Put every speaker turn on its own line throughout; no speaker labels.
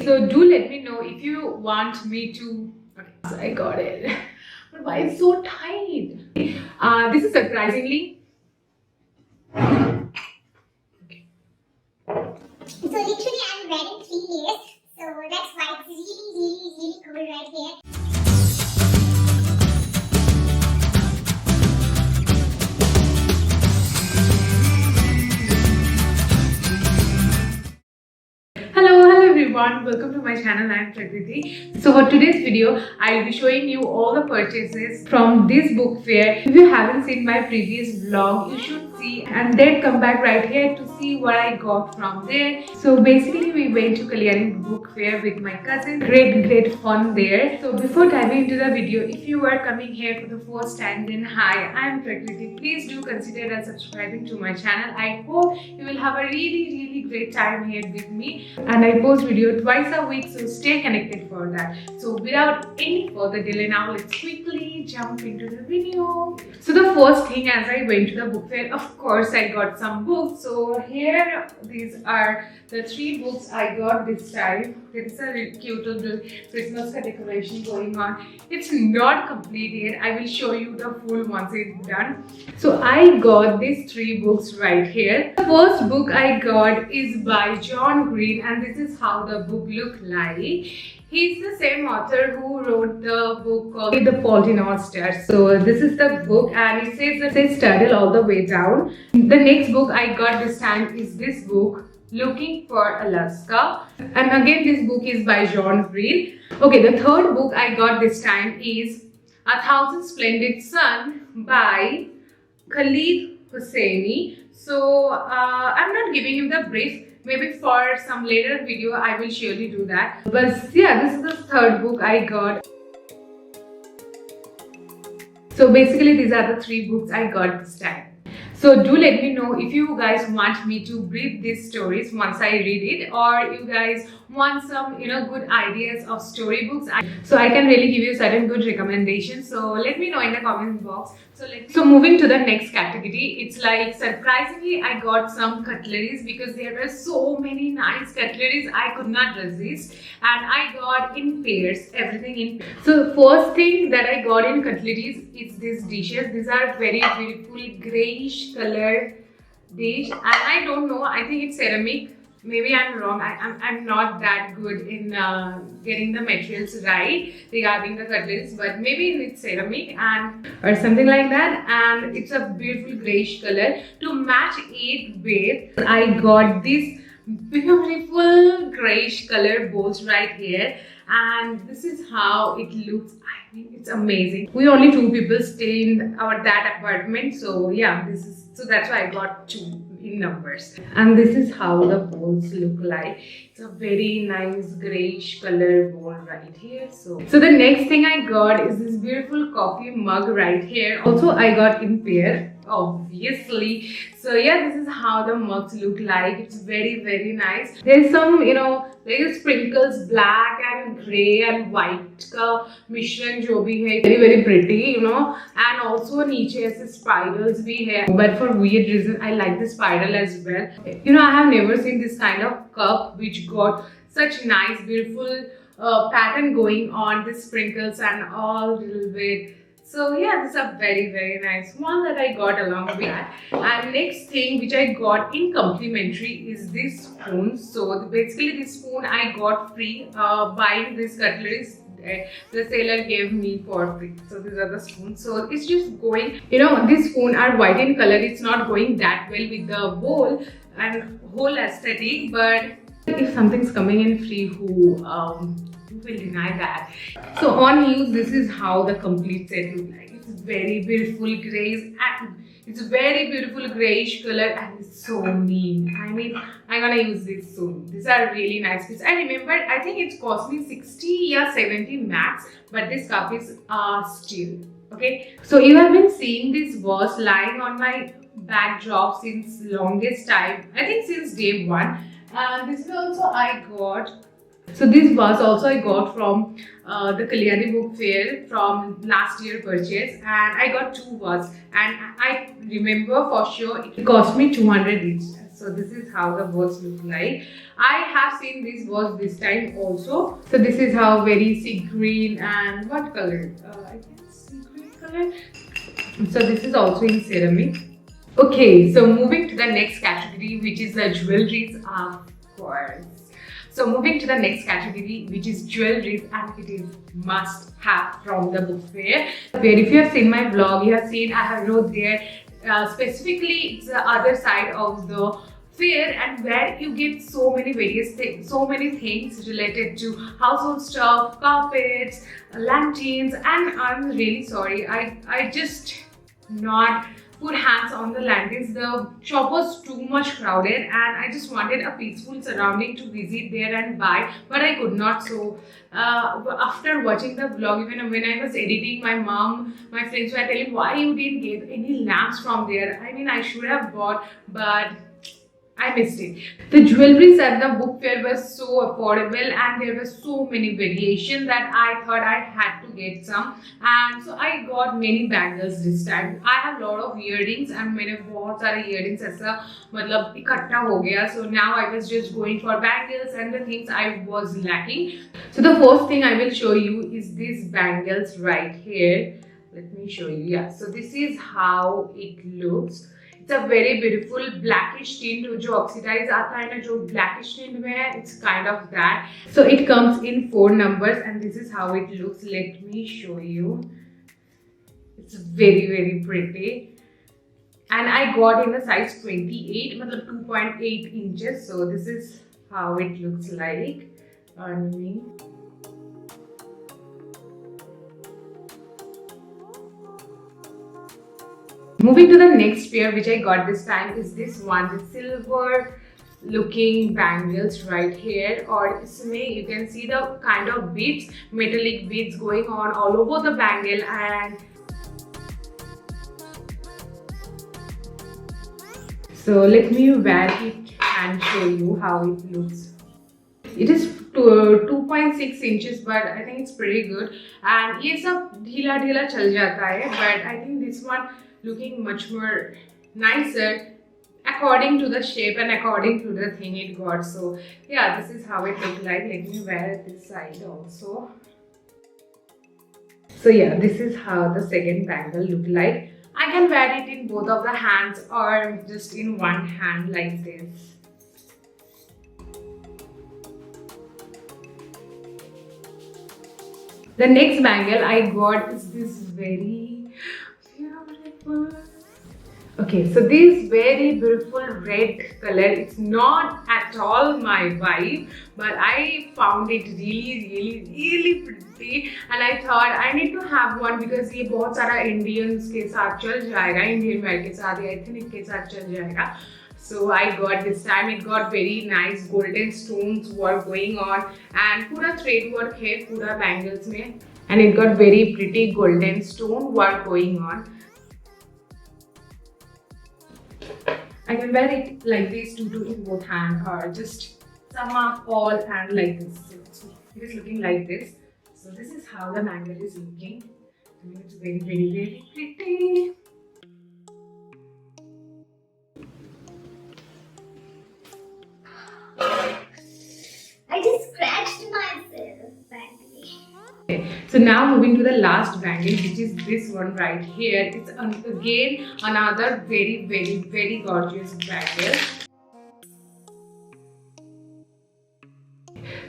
So do let me know if you want me to. Okay, so I got it. But why it's so tight? This is surprisingly. Okay.
So literally I'm wearing 3 layers. So that's why it's really cool right here.
Hello everyone, welcome to my channel. I am Prakriti. So for today's video, I will be showing you all the purchases from this book fair. If you haven't seen my previous vlog, you should see and then come back right here to see what I got from there. So basically we went to Kalyani book fair with my cousin. Great fun there. So before diving into the video, if you are coming here for the first time, then hi, I am Prakriti. Please do consider subscribing to my channel. I hope you will have a really great time here with me. And I post video twice a week, so stay connected for that. So without any further delay, now let's quickly jump into the video. So the first thing, as I went to the book fair, of course I got some books. So here these are the 3 books I got this time. There is a cute little Christmas decoration going on. It's not complete yet. I will show you the full once it's done. So I got these 3 books right here. The first book I got is by John Green, and this is how the book look like. He's the same author who wrote the book called The Fault in Our Stars. So this is the book, and it says title all the way down. The next book I got this time is this book, Looking for Alaska, and again this book is by John Green. Okay, the third book I got this time is A Thousand Splendid Sun by Khalid Hosseini. So I'm not giving you the brief. Maybe for some later video I will surely do that. But yeah, this is the third book I got. So basically these are the 3 books I got this time. So do let me know if you guys want me to read these stories once I read it, or you guys want some good ideas of storybooks, so I can really give you certain good recommendations. So let me know in the comment box. So moving to the next category, it's like surprisingly I got some cutleries because there were so many nice cutleries. I could not resist, and I got in pairs, everything in pairs. So the first thing that I got in cutleries is these dishes. These are very beautiful grayish color dish, and I don't know, I think it's ceramic. Maybe I'm wrong. I'm not that good in getting the materials right regarding the cutleries, but maybe it's ceramic and or something like that, and it's a beautiful grayish color. To match it with, I got this beautiful grayish color bowls right here, and this is how it looks. I mean, it's amazing. We only 2 people stay in that apartment, so yeah, that's why I got 2 in numbers. And this is how the bowls look like. It's a very nice grayish color bowl right here. So the next thing I got is this beautiful coffee mug right here. Also I got in pair, obviously. So yeah, this is how the mugs look like. It's very nice. There's some like sprinkles, black and gray and white ka mishran jo bhi hai, very pretty, and also niche aise spirals bhi hai, but for weird reason I like the spiral as well. I have never seen this kind of cup which got such nice beautiful pattern going on, the sprinkles and all little bit. So yeah, this is a very nice one that I got along with that. And next thing which I got in complimentary is this spoon. So basically this spoon I got free buying this cutleries. The seller gave me for free. So these are the spoons. So it's just going, this spoon are white in color. It's not going that well with the bowl and whole aesthetic, but if something's coming in free, who will deny that? So on use, this is how the complete set looks like. It's very beautiful grays, and it's very beautiful grayish color, and it's so neat. I mean, I'm gonna use this soon. These are really nice pieces. I remember, I think it cost me 60 or 70 max, but this cup is steel. Okay, so you have been seeing this vase lying on my backdrop since longest time. I think since day 1. And this is also I got. So this vase also I got from the Kalyani book fair from last year purchase, and I got 2 vases, and I remember for sure it cost me 200 each. So this is how the box look like. I have seen this box this time also. So this is how very sea green and what color? I think sea green color. So this is also in ceramic. Okay, so moving to the next category, which is the jewelries, of course. So moving to the next category, which is jewelries, and it is must have from the book fair. Where if you have seen my vlog, you have seen I have wrote there specifically it's the other side of the fair, and where you get so many various things, so many things related to household stuff, carpets, lanterns, and I'm really sorry, I just not put hands on the lanterns. The shop was too much crowded and I just wanted a peaceful surrounding to visit there and buy, but I could not. So after watching the vlog, even when I was editing, my mom, my friends were telling why you didn't get any lamps from there. I mean, I should have bought, but I missed it. The jewelries at the book fair were so affordable and there were so many variations that I thought I had to get some, and so I got many bangles this time. I have a lot of earrings and मैंने बहुत सारे earrings ऐसा मतलब इकट्ठा हो गया. So now I was just going for bangles and the things I was lacking. So the first thing I will show you is these bangles right here. Let me show you. Yeah, so this is how it looks. It's a very beautiful blackish tint जो oxidize आता है ना, जो blackish tint में है, it's kind of that. So it comes in 4 numbers and this is how it looks. Let me show you. It's very pretty. And I got in the size 28, मतलब 2.8 inches. So this is how it looks like on me. Moving to the next pair, which I got this time, is this one, the silver looking bangles right here. Or इसमें you can see the kind of beads, metallic beads going on all over the bangle. And so let me wear it and show you how it looks. It is 2.6 inches, but I think it's pretty good. And ये सब ढीला ढीला चल जाता है, but I think this one looking much more nicer according to the shape and according to the thing it got. So yeah, this is how it looked like. Let me wear this side also. So yeah, this is how the second bangle looked like. I can wear it in both of the hands or just in one hand like this. The next bangle I got is this very beautiful. Okay, so this very beautiful red color. It's not at all my vibe, but I found it really pretty, and I thought I need to have one because ये बहुत सारा Indians के साथ चल जाएगा, Indian wear के साथ या ethnic के साथ चल जाएगा. So I got this time. It got very nice golden stones work going on and पूरा thread work है पूरा bangles में, and it got very pretty golden stone work going on. I can wear it like this to in both hands or just sum up all and like this. It is looking like this. So this is how the bangle is looking. I mean, it's very pretty.
I just scratched myself badly.
Okay, so now moving to the last bangle, which is this one right here. It's again another very gorgeous bangle.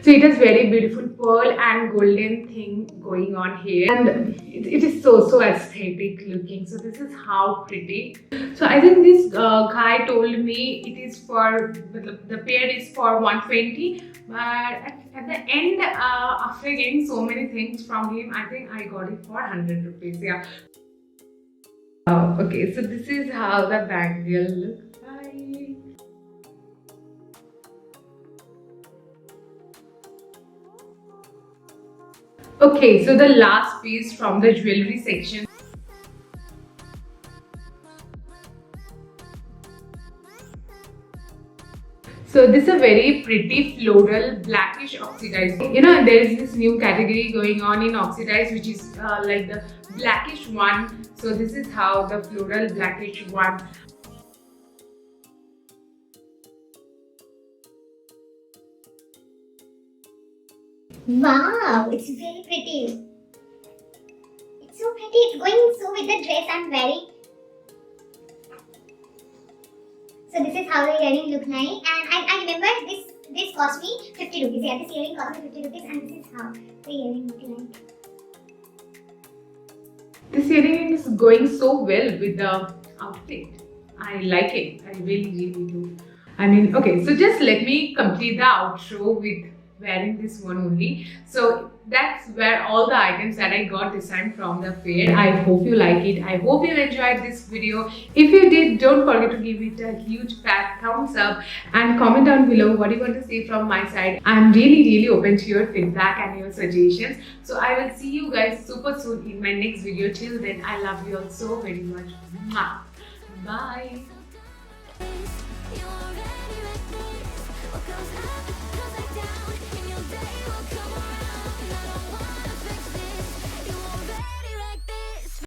So it has very beautiful pearl and golden thing going on here, and it is so aesthetic looking. So this is how pretty. So I think this guy told me it is for the pair is for 120, but at the end after getting so many things from him, I think I got it for 100 rupees. Yeah. Okay, so this is how the bangle looks like. Okay, so the last piece from the jewelry section. So this is a very pretty floral blackish oxidized. You know, there is this new category going on in oxidized, which is like the blackish one. So this is how the floral blackish one.
Wow, it's very pretty. It's so pretty. It's going so with the dress I'm wearing. So this is how the earring look like, and I remember this cost me 50 rupees. Yeah, this earring cost me 50 rupees, and this is how the earring look like.
This earring is going so well with the outfit. I like it. I really, really do. I mean, okay, so just let me complete the outro with wearing this one only. So that's where all the items that I got this time from the fair. I hope you like it. I hope you enjoyed this video. If you did, don't forget to give it a huge fat thumbs up and comment down below what you want to say from my side. I'm really, really open to your feedback and your suggestions. So I will see you guys super soon in my next video. Till then, I love you all so very much. Mwah. Bye.